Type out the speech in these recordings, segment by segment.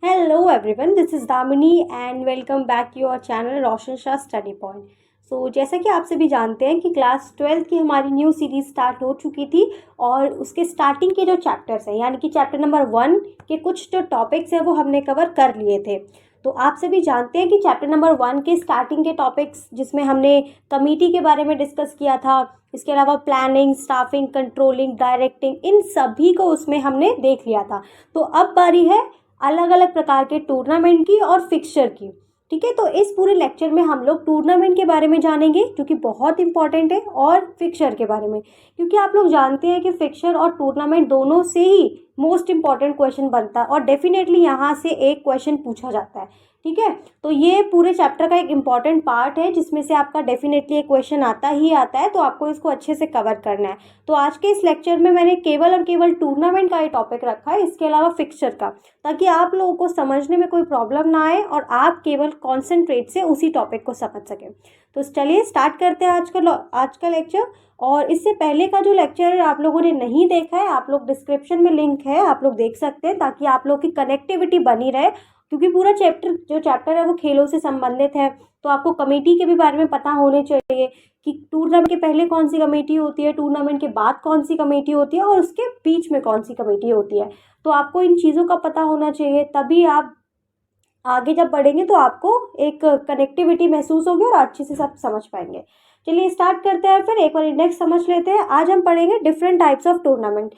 Hello everyone, this is Damini and welcome back to your channel Roshan Shah study point. जैसा कि आप सभी जानते हैं कि क्लास 12 की हमारी न्यू सीरीज स्टार्ट हो चुकी थी और उसके स्टार्टिंग के जो चैप्टर्स हैं यानी कि चैप्टर नंबर 1 के कुछ जो टॉपिक्स हैं वो हमने कवर कर लिए थे। तो आप सभी जानते हैं कि चैप्टर नंबर 1 के स्टार्टिंग के टॉपिक्स जिसमें हमने कमेटी के बारे में डिस्कस किया था, इसके अलावा प्लानिंग, स्टाफिंग, कंट्रोलिंग, डायरेक्टिंग, इन सभी को उसमें हमने देख लिया था। तो अब बारी है अलग अलग प्रकार के टूर्नामेंट की और फिक्सचर की। ठीक है, तो इस पूरे लेक्चर में हम लोग टूर्नामेंट के बारे में जानेंगे जो कि बहुत इंपॉर्टेंट है, और फिक्सचर के बारे में, क्योंकि आप लोग जानते हैं कि फिक्सचर और टूर्नामेंट दोनों से ही मोस्ट इंपॉर्टेंट क्वेश्चन बनता है और डेफिनेटली यहाँ से एक क्वेश्चन पूछा जाता है। ठीक है, तो ये पूरे चैप्टर का एक इम्पॉर्टेंट पार्ट है जिसमें से आपका डेफिनेटली एक क्वेश्चन आता ही आता है, तो आपको इसको अच्छे से कवर करना है। तो आज के इस लेक्चर में मैंने केवल और केवल टूर्नामेंट का ही टॉपिक रखा है, इसके अलावा फिक्सचर का, ताकि आप लोगों को समझने में कोई प्रॉब्लम ना आए और आप केवल कॉन्सेंट्रेट से उसी टॉपिक को समझ सकें। तो चलिए स्टार्ट करते हैं आज का लेक्चर। और इससे पहले का जो लेक्चर है आप लोगों ने नहीं देखा है, आप लोग डिस्क्रिप्शन में लिंक है, आप लोग देख सकते हैं, ताकि आप लोग की कनेक्टिविटी बनी रहे, क्योंकि पूरा चैप्टर है वो खेलों से संबंधित है। तो आपको कमेटी के भी बारे में पता होने चाहिए कि टूर्नामेंट के पहले कौन सी कमेटी होती है, टूर्नामेंट के बाद कौन सी कमेटी होती है और उसके बीच में कौन सी कमेटी होती है। तो आपको इन चीज़ों का पता होना चाहिए, तभी आप आगे जब बढ़ेंगे तो आपको एक कनेक्टिविटी महसूस होगी और अच्छे से सब समझ पाएंगे। चलिए स्टार्ट करते हैं, फिर एक बार इंडेक्स समझ लेते हैं। आज हम पढ़ेंगे डिफरेंट टाइप्स ऑफ टूर्नामेंट।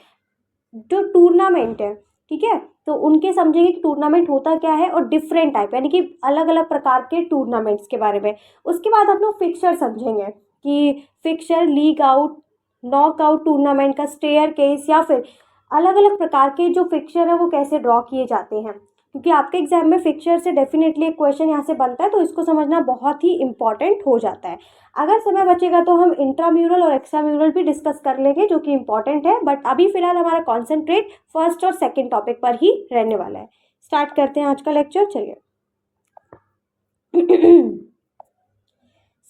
जो टूर्नामेंट है, ठीक है, तो उनके समझेंगे कि टूर्नामेंट होता क्या है और डिफरेंट टाइप यानी कि अलग अलग प्रकार के टूर्नामेंट्स के बारे में। उसके बाद हम लोग फिक्सचर समझेंगे कि fixture, league out, knockout tournament का स्टेयर केस, या फिर अलग अलग प्रकार के जो फिक्सचर है वो कैसे ड्रॉ किए जाते हैं, क्योंकि आपके एग्जाम में फिक्सचर से डेफिनेटली एक क्वेश्चन यहाँ से बनता है, तो इसको समझना बहुत ही इंपॉर्टेंट हो जाता है। अगर समय बचेगा तो हम इंट्राम्यूरल और एक्स्ट्राम्यूरल भी डिस्कस कर लेंगे जो कि इंपॉर्टेंट है, बट अभी फिलहाल हमारा कॉन्सेंट्रेट फर्स्ट और सेकंड टॉपिक पर ही रहने वाला है। स्टार्ट करते हैं आज का लेक्चर, चलिए।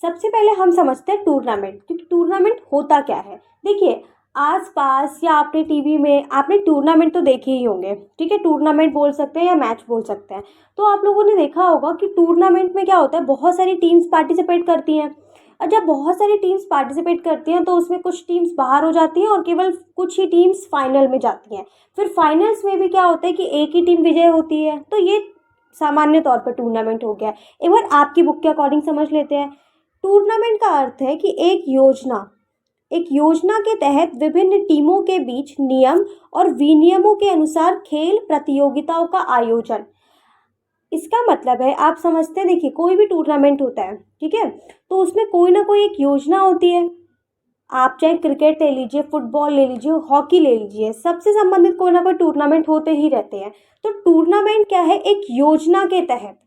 सबसे पहले हम समझते हैं टूर्नामेंट, क्योंकि टूर्नामेंट होता क्या है। देखिए, आसपास या आपने टीवी में आपने टूर्नामेंट तो देखे ही होंगे, ठीक है, टूर्नामेंट बोल सकते हैं या मैच बोल सकते हैं। तो आप लोगों ने देखा होगा कि टूर्नामेंट में क्या होता है, बहुत सारी टीम्स पार्टिसिपेट करती हैं, और जब बहुत सारी टीम्स पार्टिसिपेट करती हैं तो उसमें कुछ टीम्स बाहर हो जाती हैं और केवल कुछ ही टीम्स फाइनल में जाती हैं। फिर फाइनल्स में भी क्या होता है कि एक ही टीम विजय होती है। तो ये सामान्य तौर पर टूर्नामेंट हो गया। एक बार आपकी बुक के अकॉर्डिंग समझ लेते हैं। टूर्नामेंट का अर्थ है कि एक योजना के तहत विभिन्न टीमों के बीच नियम और विनियमों के अनुसार खेल प्रतियोगिताओं का आयोजन। इसका मतलब है, आप समझते हैं, देखिए कोई भी टूर्नामेंट होता है, ठीक है, तो उसमें कोई ना कोई एक योजना होती है। आप चाहे क्रिकेट ले लीजिए, फुटबॉल ले लीजिए, हॉकी ले लीजिए, सबसे संबंधित कोई ना कोई टूर्नामेंट होते ही रहते हैं। तो टूर्नामेंट क्या है, एक योजना के तहत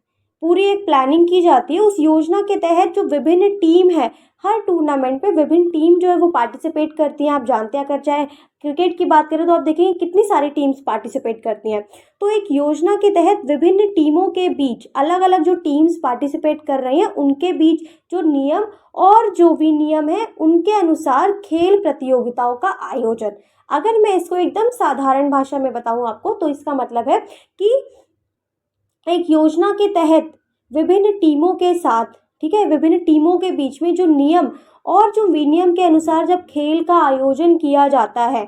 पूरी एक प्लानिंग की जाती है। उस योजना के तहत जो विभिन्न टीम है, हर टूर्नामेंट पे विभिन्न टीम जो है वो पार्टिसिपेट करती हैं। आप जानते हैं, अगर चाहे क्रिकेट की बात करें तो आप देखेंगे कितनी सारी टीम्स पार्टिसिपेट करती हैं। तो एक योजना के तहत विभिन्न टीमों के बीच, अलग अलग जो टीम्स पार्टिसिपेट कर रही हैं उनके बीच जो नियम और जो विनियम है उनके अनुसार खेल प्रतियोगिताओं का आयोजन। अगर मैं इसको एकदम साधारण भाषा में बताऊं आपको, तो इसका मतलब है कि एक योजना के तहत विभिन्न टीमों के साथ, ठीक है, विभिन्न टीमों के बीच में जो नियम और जो विनियम के अनुसार जब खेल का आयोजन किया जाता है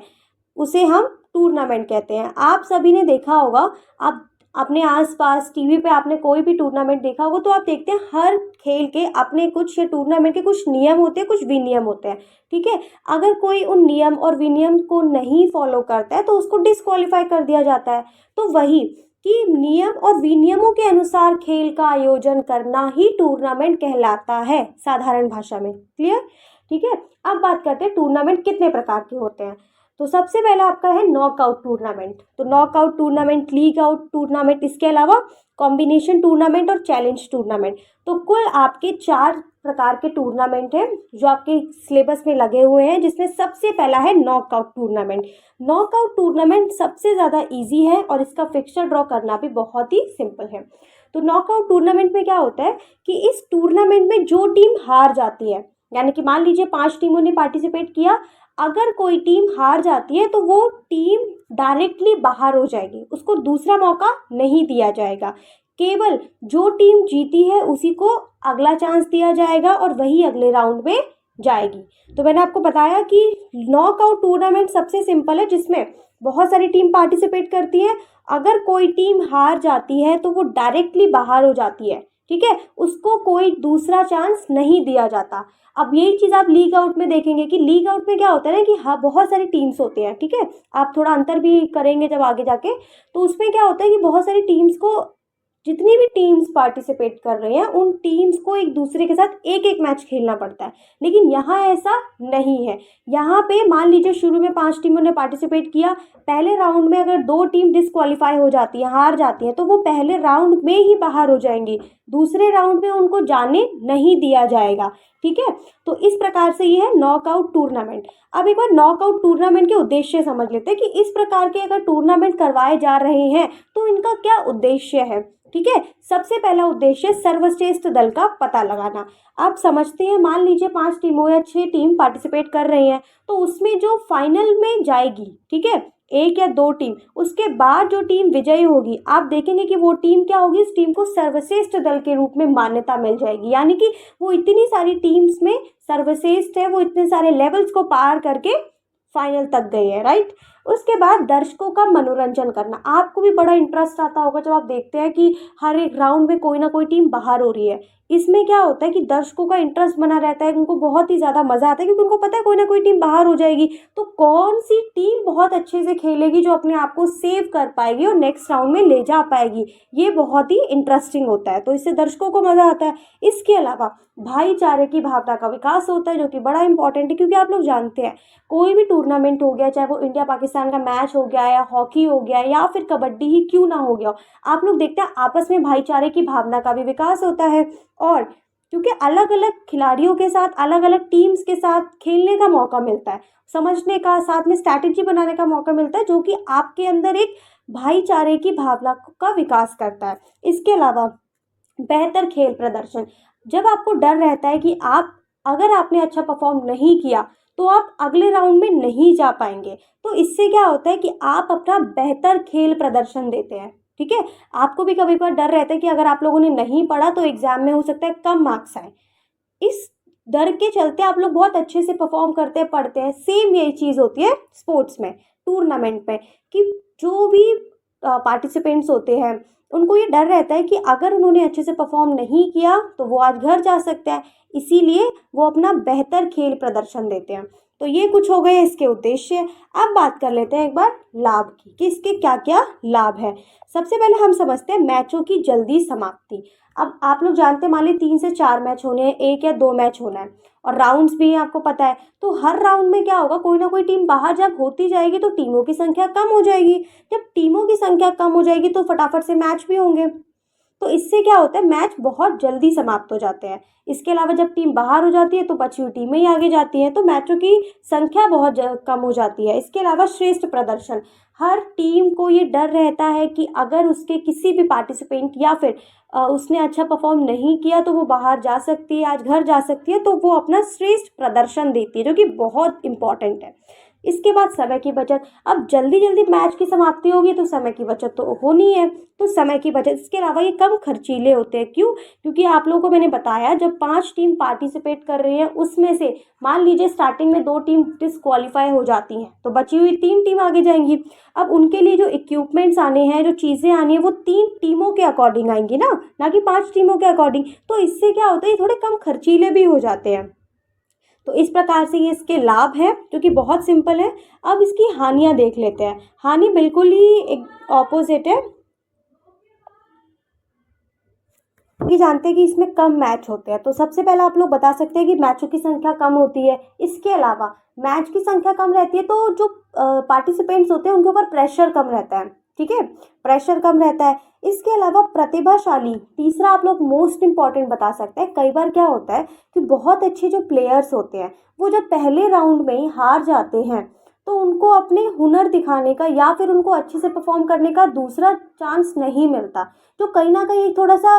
उसे हम टूर्नामेंट कहते हैं। आप सभी ने देखा होगा, आप अपने आसपास टीवी पे आपने कोई भी टूर्नामेंट देखा होगा तो आप देखते हैं हर खेल के अपने कुछ, या टूर्नामेंट के कुछ नियम होते हैं, कुछ विनियम होते हैं। ठीक है, अगर कोई उन नियम और विनियम को नहीं फॉलो करता है तो उसको डिस्क्वालीफाई कर दिया जाता है। तो वही कि नियम और विनियमों के अनुसार खेल का आयोजन करना ही टूर्नामेंट कहलाता है, साधारण भाषा में। क्लियर? ठीक है, अब बात करते हैं टूर्नामेंट कितने प्रकार के होते हैं। तो सबसे पहला आपका है नॉकआउट टूर्नामेंट। तो knockout tournament, league out tournament, इसके अलावा कॉम्बिनेशन टूर्नामेंट और चैलेंज टूर्नामेंट। तो कुल आपके 4 प्रकार के टूर्नामेंट हैं जो आपके सिलेबस में लगे हुए हैं, जिसमें सबसे पहला है नॉकआउट टूर्नामेंट। नॉकआउट टूर्नामेंट सबसे ज़्यादा इजी है और इसका फिक्सचर ड्रॉ करना भी बहुत ही सिंपल है। तो नॉकआउट टूर्नामेंट में क्या होता है कि इस टूर्नामेंट में जो टीम हार जाती है, यानी कि मान लीजिए 5 टीमों ने पार्टिसिपेट किया, अगर कोई टीम हार जाती है तो वो टीम डायरेक्टली बाहर हो जाएगी, उसको दूसरा मौका नहीं दिया जाएगा। केवल जो टीम जीती है उसी को अगला चांस दिया जाएगा और वही अगले राउंड में जाएगी। तो मैंने आपको बताया कि नॉकआउट टूर्नामेंट सबसे सिंपल है, जिसमें बहुत सारी टीम पार्टिसिपेट करती है। अगर कोई टीम हार जाती है तो वो डायरेक्टली बाहर हो जाती है, ठीक है, उसको कोई दूसरा चांस नहीं दिया जाता। अब यही चीज़ आप लीग आउट में देखेंगे कि लीग आउट में क्या होता है ना कि हाँ बहुत सारी टीम्स होती हैं, ठीक है, आप थोड़ा अंतर भी करेंगे जब आगे जाके। तो उसमें क्या होता है कि बहुत सारी टीम्स को, जितनी भी टीम्स पार्टिसिपेट कर रही हैं उन टीम्स को एक दूसरे के साथ एक एक मैच खेलना पड़ता है। लेकिन यहाँ ऐसा नहीं है। यहाँ पे मान लीजिए शुरू में 5 टीमों ने पार्टिसिपेट किया, पहले राउंड में अगर 2 टीम डिसक्वालीफाई हो जाती है, हार जाती है, तो वो पहले राउंड में ही बाहर हो जाएंगी, दूसरे राउंड में उनको जाने नहीं दिया जाएगा, ठीक है। तो इस प्रकार से ये है नॉकआउट टूर्नामेंट। अब एक बार नॉकआउट टूर्नामेंट के उद्देश्य समझ लेते हैं कि इस प्रकार के अगर टूर्नामेंट करवाए जा रहे हैं तो इनका क्या उद्देश्य है, ठीक है। सबसे पहला उद्देश्य सर्वश्रेष्ठ दल का पता लगाना। आप समझते हैं, मान लीजिए 5 टीमों या 6 टीम पार्टिसिपेट कर रही हैं, तो उसमें जो फाइनल में जाएगी, ठीक है, 1 या 2 टीम, उसके बाद जो टीम विजयी होगी, आप देखेंगे कि वो टीम क्या होगी, इस टीम को सर्वश्रेष्ठ दल के रूप में मान्यता मिल जाएगी। यानी कि वो इतनी सारी टीम्स में सर्वश्रेष्ठ है, वो इतने सारे लेवल्स को पार करके फाइनल तक गई है, राइट। उसके बाद दर्शकों का मनोरंजन करना। आपको भी बड़ा इंटरेस्ट आता होगा जब आप देखते हैं कि हर एक राउंड में कोई ना कोई टीम बाहर हो रही है। इसमें क्या होता है कि दर्शकों का इंटरेस्ट बना रहता है, उनको बहुत ही ज़्यादा मज़ा आता है, क्योंकि उनको पता है कोई ना कोई टीम बाहर हो जाएगी, तो कौन सी टीम बहुत अच्छे से खेलेगी जो अपने आप को सेव कर पाएगी और नेक्स्ट राउंड में ले जा पाएगी। ये बहुत ही इंटरेस्टिंग होता है, तो इससे दर्शकों को मज़ा आता है। इसके अलावा भाईचारे की भावना का विकास होता है, जो कि बड़ा इंपॉर्टेंट है, क्योंकि आप लोग जानते हैं कोई भी टूर्नामेंट हो गया, चाहे वो इंडिया पाकिस्तान का मैच हो गया या हॉकी हो गया या फिर कबड्डी ही क्यों ना हो गया हो, आप लोग देखते हैं आपस में भाईचारे की भावना का भी विकास होता है। और क्योंकि अलग अलग खिलाड़ियों के साथ, अलग अलग टीम्स के साथ खेलने का मौका मिलता है, समझने का, साथ में स्ट्रैटेजी बनाने का मौका मिलता है, जो कि आपके अंदर एक भाईचारे की भावना का विकास करता है। इसके अलावा बेहतर खेल प्रदर्शन। जब आपको डर रहता है कि अगर आपने अच्छा परफॉर्म नहीं किया तो आप अगले राउंड में नहीं जा पाएंगे, तो इससे क्या होता है कि आप अपना बेहतर खेल प्रदर्शन देते हैं, ठीक है। आपको भी कभी कभार डर रहता है कि अगर आप लोगों ने नहीं पढ़ा तो एग्जाम में हो सकता है कम मार्क्स आए। इस डर के चलते आप लोग बहुत अच्छे से परफॉर्म करते हैं, पढ़ते हैं। सेम यही चीज़ होती है स्पोर्ट्स में, टूर्नामेंट में, कि जो भी पार्टिसिपेंट्स होते हैं उनको ये डर रहता है कि अगर उन्होंने अच्छे से परफॉर्म नहीं किया तो वो आज घर जा सकते हैं, इसीलिए वो अपना बेहतर खेल प्रदर्शन देते हैं। तो ये कुछ हो गए इसके उद्देश्य। अब बात कर लेते हैं एक बार लाभ की कि इसके क्या क्या लाभ है। सबसे पहले हम समझते हैं मैचों की जल्दी समाप्ति। अब आप लोग जानते हैं, मान लीजिए 3 से 4 मैच होने हैं, 1 या 2 मैच होना है, और राउंड्स भी हैं, आपको पता है। तो हर राउंड में क्या होगा, कोई ना कोई टीम बाहर जब होती जाएगी तो टीमों की संख्या कम हो जाएगी। जब टीमों की संख्या कम हो जाएगी तो फटाफट से मैच भी होंगे, तो इससे क्या होता है, मैच बहुत जल्दी समाप्त हो जाते हैं। इसके अलावा जब टीम बाहर हो जाती है तो बची हुई टीमें ही आगे जाती हैं, तो मैचों की संख्या बहुत कम हो जाती है। इसके अलावा श्रेष्ठ प्रदर्शन। हर टीम को ये डर रहता है कि अगर उसके किसी भी पार्टिसिपेंट या फिर उसने अच्छा परफॉर्म नहीं किया तो वो बाहर जा सकती है, आज घर जा सकती है, तो वो अपना श्रेष्ठ प्रदर्शन देती है, जो कि बहुत इंपॉर्टेंट है। इसके बाद समय की बचत। अब जल्दी जल्दी मैच की समाप्ति होगी तो समय की बचत तो होनी है, तो समय की बचत। इसके अलावा ये कम खर्चीले होते हैं। क्यों? क्योंकि आप लोगों को मैंने बताया, जब 5 टीम पार्टिसिपेट कर रही है उसमें से मान लीजिए स्टार्टिंग में 2 टीम डिसक्वालीफाई हो जाती हैं, तो बची हुई 3 टीम आगे जाएंगी। अब उनके लिए जो इक्विपमेंट्स आने हैं, जो चीज़ें आनी है, वो 3 टीमों के अकॉर्डिंग आएंगी ना कि 5 टीमों के अकॉर्डिंग। तो इससे क्या होता है, ये थोड़े कम खर्चीले भी हो जाते हैं। तो इस प्रकार से ये इसके लाभ हैं, जो कि बहुत सिंपल है। अब इसकी हानियां देख लेते हैं। हानि बिल्कुल ही एक ऑपोजिट है, कि जानते हैं कि इसमें कम मैच होते हैं। तो सबसे पहले आप लोग बता सकते हैं कि मैचों की संख्या कम होती है। इसके अलावा मैच की संख्या कम रहती है तो जो पार्टिसिपेंट्स होते हैं उनके ऊपर प्रेशर कम रहता है, ठीक है, प्रेशर कम रहता है। इसके अलावा प्रतिभाशाली, तीसरा आप लोग मोस्ट इंपॉर्टेंट बता सकते हैं। कई बार क्या होता है कि बहुत अच्छे जो प्लेयर्स होते हैं वो जब पहले राउंड में ही हार जाते हैं तो उनको अपने हुनर दिखाने का या फिर उनको अच्छे से परफॉर्म करने का दूसरा चांस नहीं मिलता, जो कहीं ना कहीं थोड़ा सा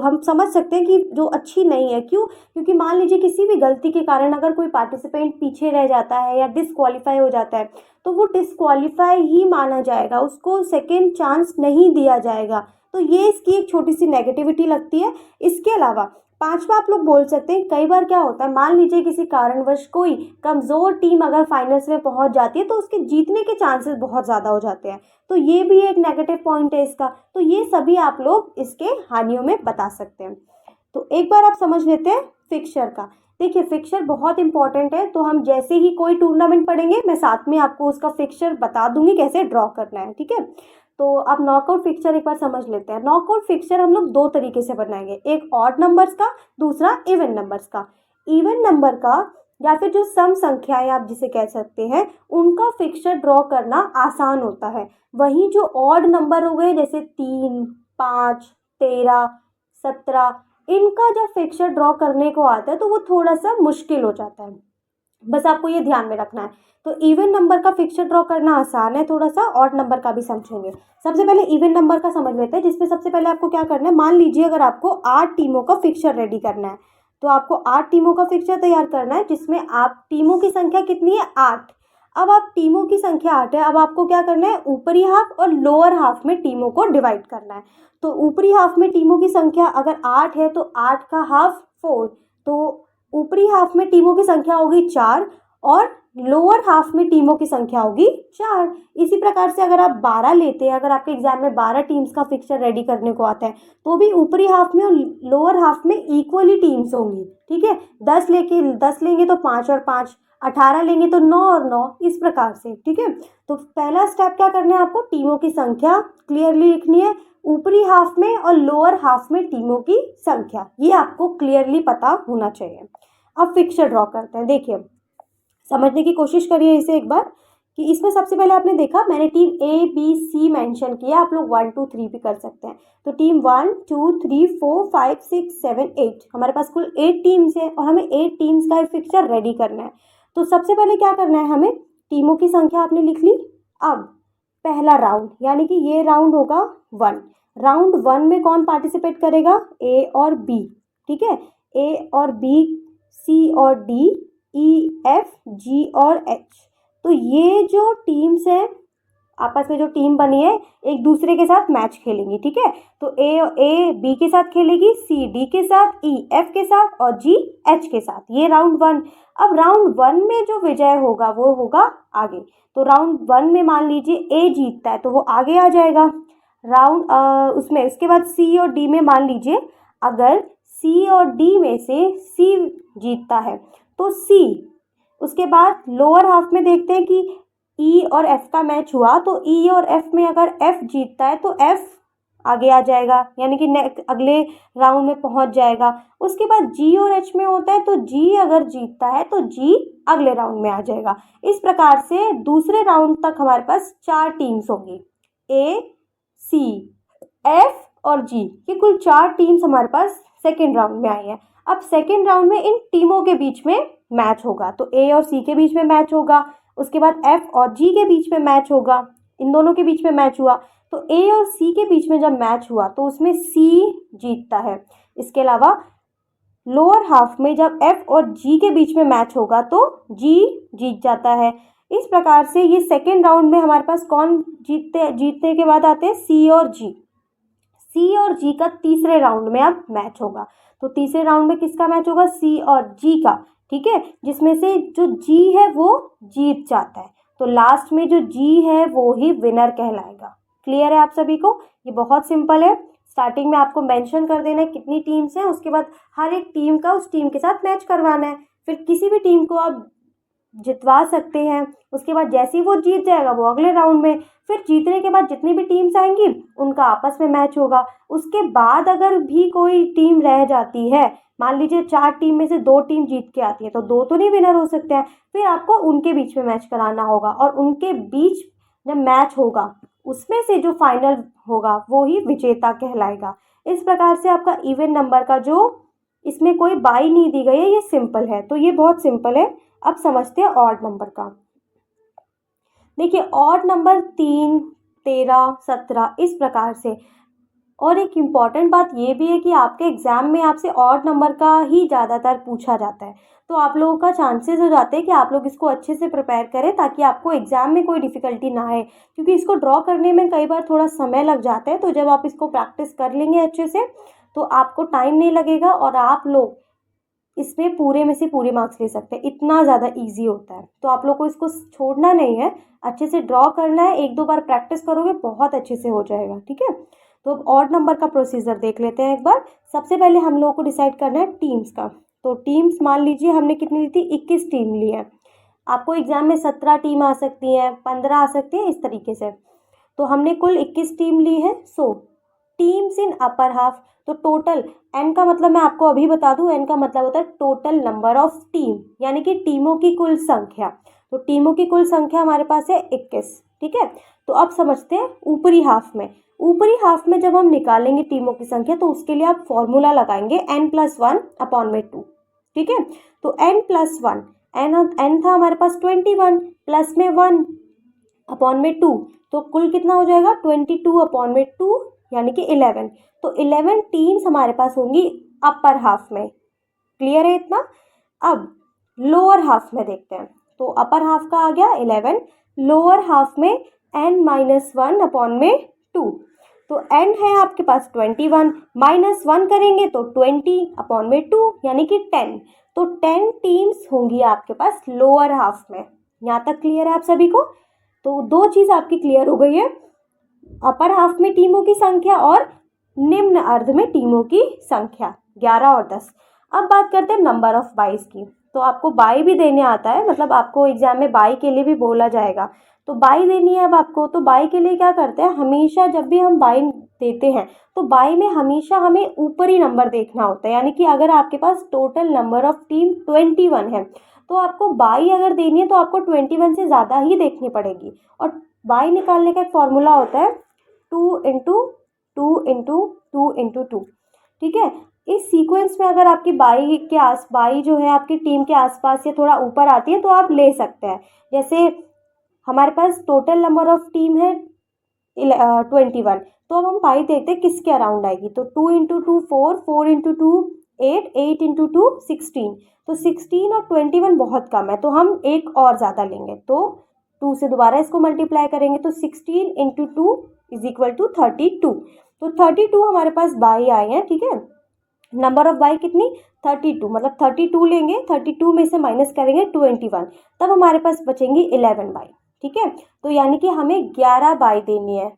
हम समझ सकते हैं कि जो अच्छी नहीं है। क्यों? क्योंकि मान लीजिए किसी भी गलती के कारण अगर कोई पार्टिसिपेंट पीछे रह जाता है या डिसक्वालीफाई हो जाता है, तो वो डिसक्वालीफाई ही माना जाएगा, उसको सेकेंड चांस नहीं दिया जाएगा। तो ये इसकी एक छोटी सी नेगेटिविटी लगती है। इसके अलावा पांचवा आप लोग बोल सकते हैं, कई बार क्या होता है, मान लीजिए किसी कारणवश कोई कमज़ोर टीम अगर फाइनल्स में पहुंच जाती है तो उसके जीतने के चांसेस बहुत ज़्यादा हो जाते हैं। तो ये भी एक नेगेटिव पॉइंट है इसका। तो ये सभी आप लोग इसके हानियों में बता सकते हैं। तो एक बार आप समझ लेते हैं फिक्सचर का। देखिए फिक्सचर बहुत इंपॉर्टेंट है, तो हम जैसे ही कोई टूर्नामेंट पढ़ेंगे मैं साथ में आपको उसका फिक्सचर बता दूंगी कैसे ड्रॉ करना है, ठीक है। तो आप नॉकआउट फिक्सचर एक बार समझ लेते हैं। नॉकआउट फिक्सचर हम लोग दो तरीके से बनाएंगे, एक ऑड नंबर्स का, दूसरा इवन नंबर्स का। इवन नंबर का या फिर जो सम संख्याएं आप जिसे कह सकते हैं, उनका फिक्सचर ड्रॉ करना आसान होता है। वहीं जो ऑड नंबर हो गए जैसे 3, 5, 13, 17, इनका जब फिक्सचर ड्रॉ करने को आता है तो वो थोड़ा सा मुश्किल हो जाता है। बस आपको ये ध्यान में रखना है। तो इवन नंबर का फिक्सचर ड्रॉ करना आसान है थोड़ा सा, ऑड नंबर का भी समझेंगे। सबसे पहले इवन नंबर का समझ लेते हैं, जिसमें सबसे पहले आपको क्या करना है, मान लीजिए अगर आपको 8 टीमों का फिक्सचर रेडी करना है, तो आपको 8 टीमों का फिक्सचर तैयार करना है, जिसमें आप टीमों की संख्या कितनी है, 8। अब आप टीमों की संख्या 8 है, अब आपको क्या करना है, ऊपरी हाफ और लोअर हाफ में टीमों को डिवाइड करना है। तो ऊपरी हाफ में टीमों की संख्या अगर 8 है तो 8 का हाफ 4, तो ऊपरी हाफ में टीमों की संख्या होगी 4 और लोअर हाफ में टीमों की संख्या होगी 4। इसी प्रकार से अगर आप 12 लेते हैं, अगर आपके एग्जाम में 12 टीम्स का फिक्सचर रेडी करने को आता है, तो भी ऊपरी हाफ में और लोअर हाफ में इक्वली टीम्स होंगी, ठीक है। 10 लेंगे तो 5 और 5, 18 लेंगे तो 9 और 9, इस प्रकार से, ठीक है। तो पहला स्टेप क्या करना है, आपको टीमों की संख्या क्लियरली लिखनी है, ऊपरी हाफ में और लोअर हाफ में टीमों की संख्या, ये आपको क्लियरली पता होना चाहिए। अब फिक्सचर ड्रॉ करते हैं। देखिए समझने की कोशिश करिए इसे एक बार, कि इसमें सबसे पहले आपने देखा मैंने team A B C mention किया, आप लोग 1 2 3 भी कर सकते हैं। तो टीम 1 2 3 4 5 6 7 8, हमारे पास कुल 8 टीम्स है और हमें 8 टीम्स का फिक्सचर रेडी करना है। तो सबसे पहले क्या करना है, हमें टीमों की संख्या आपने लिख ली। अब पहला राउंड यानी कि ये राउंड होगा 1। राउंड 1 में कौन पार्टिसिपेट करेगा, ए और बी, ठीक है। ए और बी, सी और डी, ई एफ जी और एच। तो ये जो टीम्स हैं आपस में, जो टीम बनी है, एक दूसरे के साथ मैच खेलेंगी, ठीक है। तो ए बी के साथ खेलेगी, सी डी के साथ, ई एफ के साथ और जी एच के साथ। ये राउंड 1। अब राउंड 1 में जो विजय होगा वो होगा आगे। तो राउंड 1 में मान लीजिए ए जीतता है तो वो आगे आ जाएगा राउंड उसमें। उसके बाद सी और डी में मान लीजिए अगर सी और डी में से सी जीतता है तो सी, उसके बाद लोअर हाफ में देखते हैं कि ई और एफ का मैच हुआ, तो ई और एफ में अगर एफ जीतता है तो एफ आगे आ जाएगा, यानी कि अगले राउंड में पहुंच जाएगा। उसके बाद जी और एच में होता है तो जी अगर जीतता है तो जी अगले राउंड में आ जाएगा। इस प्रकार से दूसरे राउंड तक हमारे पास 4 टीम्स होंगी, ए सी एफ और जी, ये कुल 4 टीम्स हमारे पास सेकेंड राउंड में आई है। अब सेकेंड राउंड में इन टीमों के बीच में मैच होगा, तो ए और सी के बीच में मैच होगा, उसके बाद एफ और जी के बीच में मैच होगा, इन दोनों के बीच में मैच हुआ। तो ए और सी के बीच में जब मैच हुआ तो उसमें सी जीतता है। इसके अलावा लोअर हाफ में जब एफ और जी के बीच में मैच होगा तो जी जीत जाता है। इस प्रकार से ये सेकेंड राउंड में हमारे पास कौन जीतने के बाद आते हैं, सी और जी। सी और जी का तीसरे राउंड में अब मैच होगा। तो तीसरे राउंड में किसका मैच होगा, सी और जी का, ठीक है, जिसमें से जो जी है वो जीत जाता है। तो लास्ट में जो जी है वो ही विनर कहलाएगा। क्लियर है आप सभी को? ये बहुत सिंपल है। स्टार्टिंग में आपको मेंशन कर देना है कितनी टीम्स हैं, उसके बाद हर एक टीम का उस टीम के साथ मैच करवाना है। फिर किसी भी टीम को आप जितवा सकते हैं। उसके बाद जैसे ही वो जीत जाएगा वो अगले राउंड में, फिर जीतने के बाद जितनी भी टीम्स आएंगी उनका आपस में मैच होगा। उसके बाद अगर भी कोई टीम रह जाती है, मान लीजिए 4 टीम में से 2 टीम जीत के आती है तो 2 तो नहीं विनर हो सकते हैं, फिर आपको उनके बीच में मैच कराना होगा और उनके बीच जब मैच होगा उसमें से जो फाइनल होगा वो ही विजेता कहलाएगा। इस प्रकार से आपका इवन नंबर का जो, इसमें कोई बाई नहीं दी गई है, ये सिंपल है। तो ये बहुत सिंपल है। अब समझते हैं ऑड नंबर का। देखिए ऑड नंबर 3, 13, 17 इस प्रकार से। और एक इम्पॉर्टेंट बात ये भी है कि आपके एग्ज़ाम में आपसे ऑड नंबर का ही ज़्यादातर पूछा जाता है, तो आप लोगों का चांसेस हो जाते हैं कि आप लोग इसको अच्छे से प्रिपेयर करें ताकि आपको एग्ज़ाम में कोई डिफ़िकल्टी ना आए, क्योंकि इसको ड्रॉ करने में कई बार थोड़ा समय लग जाता है। तो जब आप इसको प्रैक्टिस कर लेंगे अच्छे से तो आपको टाइम नहीं लगेगा और आप लोग इसमें पूरे में से पूरे मार्क्स ले सकते हैं, इतना ज़्यादा इजी होता है। तो आप लोग को इसको छोड़ना नहीं है, अच्छे से ड्रॉ करना है, एक दो बार प्रैक्टिस करोगे बहुत अच्छे से हो जाएगा, ठीक है। तो अब ऑड नंबर का प्रोसीजर देख लेते हैं एक बार। सबसे पहले हम लोगों को डिसाइड करना है टीम्स का। तो टीम्स मान लीजिए हमने कितनी ली थी, 21 टीम ली है। आपको एग्जाम में 17 टीम आ सकती हैं, 15 आ सकती हैं, इस तरीके से। तो हमने कुल 21 टीम ली है। सो टीम्स इन अपर हाफ, तो टोटल एन का मतलब मैं आपको अभी बता दूं, एन का मतलब होता है टोटल नंबर ऑफ टीम, यानी कि टीमों की कुल संख्या। तो टीमों की कुल संख्या हमारे पास है 21, ठीक है। तो अब समझते हैं ऊपरी हाफ में। ऊपरी हाफ में जब हम निकालेंगे टीमों की संख्या तो उसके लिए आप फॉर्मूला लगाएंगे n+1 अपॉन में 2, ठीक है। तो n+1, एन था हमारे पास 21 प्लस में 1 अपॉन में 2, तो कुल कितना हो जाएगा 22 अपॉन में 2 यानी कि 11। तो 11 टीम्स हमारे पास होंगी अपर हाफ में। क्लियर है इतना। अब लोअर हाफ में देखते हैं। तो अपर हाफ का आ गया 11, लोअर हाफ में n-1 अपॉन में 2। तो n है आपके पास 21, -1 करेंगे तो 20 अपॉन में 2 यानी कि 10। तो 10 टीम्स होंगी आपके पास लोअर हाफ में। यहाँ तक क्लियर है आप सभी को। तो दो चीज़ आपकी क्लियर हो गई है, अपर हाफ में टीमों की संख्या और निम्न अर्ध में टीमों की संख्या 11 और 10। अब बात करते हैं नंबर ऑफ बाइज की। तो आपको बाई भी देने आता है, मतलब आपको एग्जाम में बाई के लिए भी बोला जाएगा। तो बाई देनी है अब आपको। तो बाई के लिए क्या करते हैं, हमेशा जब भी हम बाई देते हैं तो बाई में हमेशा हमें ऊपरी नंबर देखना होता है। यानी कि अगर आपके पास टोटल नंबर ऑफ टीम 21 है तो आपको बाई अगर देनी है तो आपको 21 से ज़्यादा ही देखनी पड़ेगी। और बाई निकालने का एक फॉर्मूला होता है 2 × 2 × 2 × 2, ठीक है। इस सीक्वेंस में अगर आपकी बाई जो है आपकी टीम के आसपास या थोड़ा ऊपर आती है तो आप ले सकते हैं। जैसे हमारे पास टोटल नंबर ऑफ टीम है 21, तो अब हम बाई देखते हैं किसके अराउंड आएगी। तो 2 × 2 4, 4 × 2 8, 8 × 2 16। तो 16 और 21 बहुत कम है तो हम एक और ज़्यादा लेंगे। तो 2 से दोबारा इसको मल्टीप्लाई करेंगे तो 16 × 2 = 32। तो 32 हमारे पास बाई आए हैं, ठीक है। नंबर ऑफ बाई कितनी 32, मतलब 32 लेंगे, 32 में से माइनस करेंगे 21, तब हमारे पास बचेंगी 11 बाई, ठीक है। तो यानी कि हमें 11 बाई देनी है।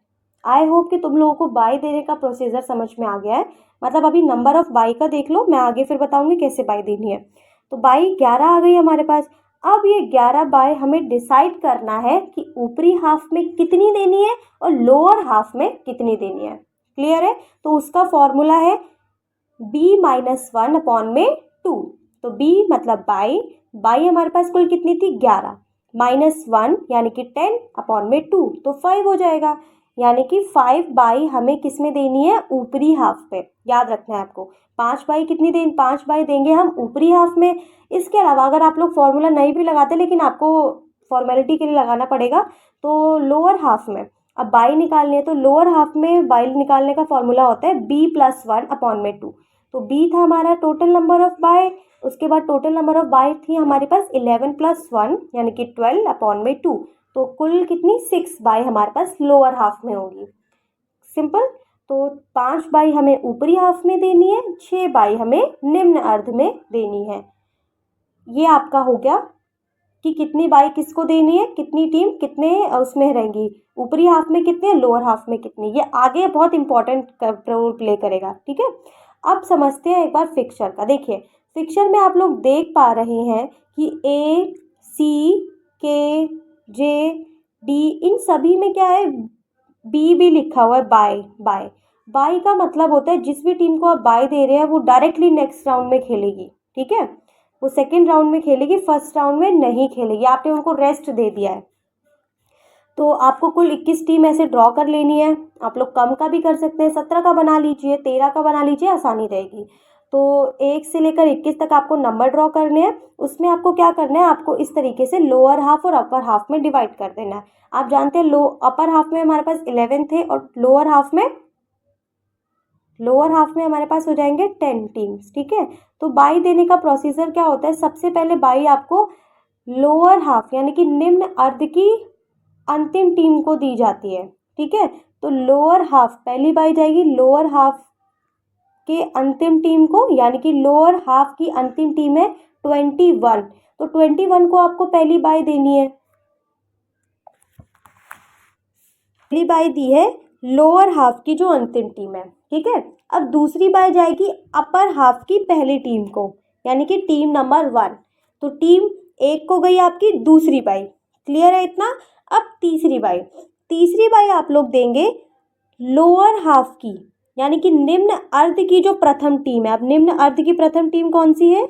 आई होप कि तुम लोगों को बाई देने का प्रोसीजर समझ में आ गया है। मतलब अभी नंबर ऑफ बाई का देख लो, मैं आगे फिर बताऊंगी कैसे बाई देनी है। तो बाई 11 आ गई हमारे पास। अब ये 11 बाई हमें डिसाइड करना है कि ऊपरी हाफ में कितनी देनी है और लोअर हाफ में कितनी देनी है। क्लियर है। तो उसका फॉर्मूला है b-1 अपॉन में 2। तो b मतलब बाई हमारे पास कुल कितनी थी 11, -1 यानी कि 10 अपॉन में 2, तो 5 हो जाएगा। यानी कि 5 बाई हमें किस में देनी है, ऊपरी हाफ पे। याद रखना है आपको। 5 बाई कितनी दें, 5 बाई देंगे हम ऊपरी हाफ में। इसके अलावा अगर आप लोग फॉर्मूला नहीं भी लगाते, लेकिन आपको फॉर्मेलिटी के लिए लगाना पड़ेगा, तो लोअर हाफ में अब बाई निकालनी है। तो लोअर हाफ में बाई निकालने का फॉर्मूला होता है b+1 अपॉन में 2। तो b था हमारा टोटल नंबर ऑफ बाई, उसके बाद टोटल नंबर ऑफ बाई थी हमारे पास 11 + 1 यानी कि 12 अपॉन में 2। तो कुल कितनी 6 बाई हमारे पास लोअर हाफ में होगी। सिंपल। तो 5 बाई हमें ऊपरी हाफ में देनी है, 6 बाई हमें निम्न अर्ध में देनी है। ये आपका हो गया कि कितनी बाई किसको देनी है, कितनी टीम कितने उसमें रहेंगी, ऊपरी हाफ में कितने, लोअर हाफ में कितनी। ये आगे बहुत इंपॉर्टेंट रोल प्ले करेगा, ठीक है। अब समझते हैं एक बार फिक्सचर का। देखिए फिक्सचर में आप लोग देख पा रहे हैं कि A, C, K, J, D इन सभी में क्या है, B भी लिखा हुआ है। बाई का मतलब होता है जिस भी टीम को आप बाई दे रहे हैं वो डायरेक्टली नेक्स्ट राउंड में खेलेगी, ठीक है। वो सेकेंड राउंड में खेलेगी, फर्स्ट राउंड में नहीं खेलेगी। आपने उनको रेस्ट दे दिया है। तो आपको कुल 21 टीम ऐसे ड्रॉ कर लेनी है। आप लोग कम का भी कर सकते हैं, 17 का बना लीजिए, 13 का बना लीजिए, आसानी रहेगी। तो 1 से लेकर 21 तक आपको नंबर ड्रॉ करने हैं। उसमें आपको क्या करना है, आपको इस तरीके से लोअर हाफ और अपर हाफ में डिवाइड कर देना है। आप जानते हैं अपर हाफ में हमारे पास 11 थे और लोअर हाफ में हमारे पास हो जाएंगे 10 टीम्स। ठीक है, तो बाई देने का प्रोसीजर क्या होता है, सबसे पहले बाई आपको लोअर हाफ यानी कि निम्न अर्ध की अंतिम टीम को दी जाती है। ठीक है, तो लोअर हाफ पहली बाई जाएगी लोअर हाफ के अंतिम टीम को, यानी कि लोअर हाफ की अंतिम टीम है 21, तो 21 को आपको पहली बाई देनी है। पहली बाई दी है लोअर हाफ की जो अंतिम टीम है। ठीक है, अब दूसरी बाई जाएगी अपर हाफ की पहली टीम को, यानी कि टीम नंबर 1, तो टीम 1 को गई आपकी दूसरी बाई। क्लियर है इतना। अब तीसरी बाई आप लोग देंगे लोअर हाफ की, यानी कि निम्न अर्ध की जो प्रथम टीम है। अब निम्न अर्ध की प्रथम टीम कौन सी है,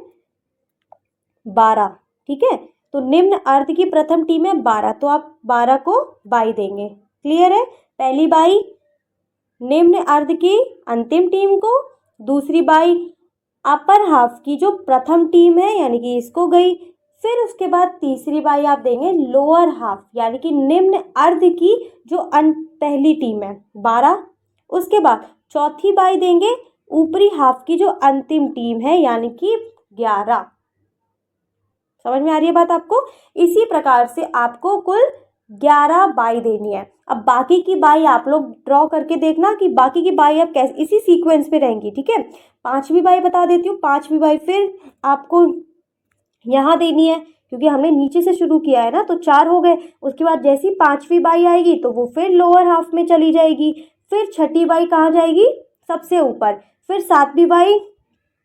12। ठीक है, तो निम्न अर्ध की प्रथम टीम है 12, तो आप 12 को बाई देंगे। क्लियर है, पहली बाई निम्न अर्ध की अंतिम टीम को, दूसरी बाई अपर हाफ की जो प्रथम टीम है यानी कि इसको गई, फिर उसके बाद तीसरी बाई आप देंगे लोअर हाफ यानी कि निम्न अर्ध की जो पहली टीम है 12, उसके बाद चौथी बाई देंगे ऊपरी हाफ की जो अंतिम टीम है यानी कि 11। समझ में आ रही है बात आपको। इसी प्रकार से आपको कुल 11 बाई देनी है। अब बाकी की बाई आप लोग ड्रॉ करके देखना कि बाकी की बाई अब कैसे इसी सीक्वेंस पे रहेंगी। ठीक है, पांचवी बाई बता देती हूँ। पांचवी बाई फिर आपको यहाँ देनी है, क्योंकि हमने नीचे से शुरू किया है ना, तो 4 हो गए। उसके बाद जैसी पांचवी बाई आएगी तो वो फिर लोअर हाफ में चली जाएगी। फिर छठी बाई कहाँ जाएगी, सबसे ऊपर। फिर सातवीं बाई